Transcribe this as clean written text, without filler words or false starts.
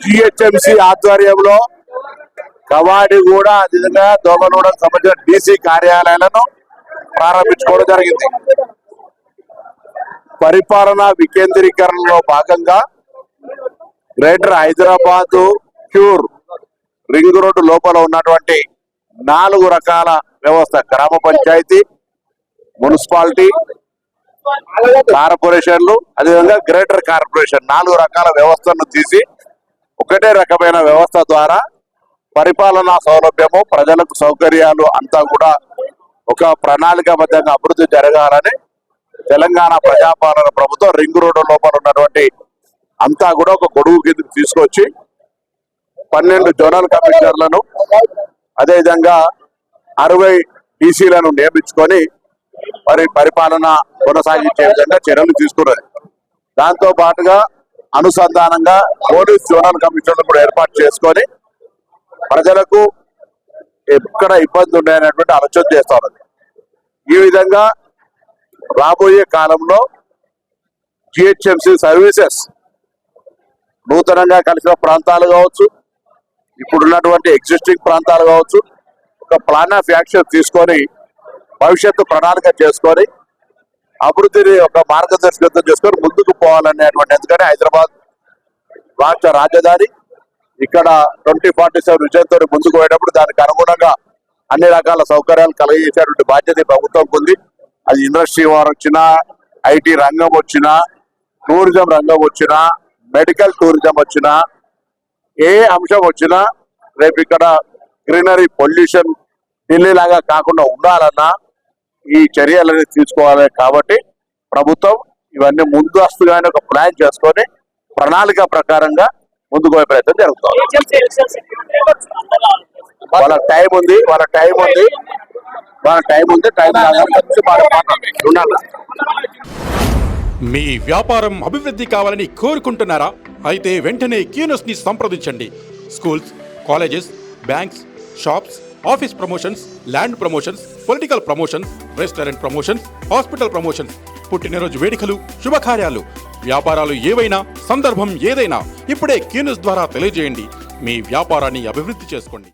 GHMC ఆధ్వర్యంలో కవాడిగూడ అదేవిధంగా దోమలగూడకు సంబంధించిన డీసీ కార్యాలయాలను ప్రారంభించుకోవడం జరిగింది. పరిపాలనా వికేంద్రీకరణలో భాగంగా greater Hyderabad cure ring road లోపల ఉన్నటువంటి 4 రకాల వ్యవస్థ గ్రామ పంచాయతీ, మున్సిపాలిటీ, కార్పొరేషన్లు అదేవిధంగా గ్రేటర్ కార్పొరేషన్ 4 రకాల వ్యవస్థలను తీసి ఒకటే రకమైన వ్యవస్థ ద్వారా పరిపాలనా సౌలభ్యము, ప్రజలకు సౌకర్యాలు అంతా కూడా ఒక ప్రణాళికాబద్ధంగా అభివృద్ధి జరగాలని తెలంగాణ ప్రజాపాలన ప్రభుత్వం రింగ్ రోడ్డు లోపల ఉన్నటువంటి అంతా కూడా ఒక గొడుగు కిందకి తీసుకొచ్చి 12 జోనల్ కమిషనర్లను అదేవిధంగా 60 డీసీలను నియమించుకొని మరి పరిపాలన కొనసాగించే విధంగా చర్యలు తీసుకున్నది. దాంతో పాటుగా అనుసంధానంగా పోలీస్ జోనల్ కమిషనర్లు కూడా ఏర్పాటు చేసుకొని ప్రజలకు ఎక్కడ ఇబ్బంది ఉన్నాయనేటువంటి ఆలోచన చేస్తా ఉన్నది. ఈ విధంగా రాబోయే కాలంలో జిహెచ్ఎంసి సర్వీసెస్ నూతనంగా కలిసిన ప్రాంతాలు కావచ్చు, ఇప్పుడున్నటువంటి ఎగ్జిస్టింగ్ ప్రాంతాలు కావచ్చు, ఒక ప్లాన్ ఆఫ్ యాక్షన్ తీసుకొని భవిష్యత్తు ప్రణాళిక చేసుకొని అభివృద్ధిని ఒక మార్గదర్శకత్వం చేసుకొని ముందుకు పోవాలనేటువంటి, ఎందుకంటే హైదరాబాద్ రాష్ట్ర రాజధాని, ఇక్కడ 2047 విజయంతో ముందుకు పోయేటప్పుడు దానికి అనుగుణంగా అన్ని రకాల సౌకర్యాలు కలిగించేటువంటి బాధ్యత ప్రభుత్వంకు ఉంది. అది ఇండస్ట్రీ వారు వచ్చినా, ఐటీ రంగం వచ్చినా, టూరిజం రంగం వచ్చినా, మెడికల్ టూరిజం వచ్చినా, ఏ అంశం వచ్చినా రేపు ఇక్కడ గ్రీనరీ పొల్యూషన్ ఢిల్లీ లాగా కాకుండా ఉండాలన్నా ఈ చర్యలని తీసుకోవాలి. కాబట్టి ప్రభుత్వం ఇవన్నీ ముందస్తుగానే ఒక ప్లాన్ చేసుకొని ప్రణాళిక ప్రకారంగా ముందుకు పోయే ప్రయత్నం జరుగుతుంది. వాళ్ళ టైం ఉంది. టైం ఉండాలి. మీ వ్యాపారం అభివృద్ధి కావాలని కోరుకుంటున్నారా? అయితే వెంటనే క్యూనస్ ని సంప్రదించండి. Schools, colleges, banks, shops, office promotions, land promotions, political promotions, restaurant promotions, hospital promotions, పుట్టినరోజు వేడుకలు, శుభకార్యాలు, వ్యాపారాలు ఏవైనా, సందర్భం ఏదైనా ఇప్పుడే క్యూనస్ ద్వారా తెలియజేయండి. మీ వ్యాపారాన్ని అభివృద్ధి చేసుకోండి.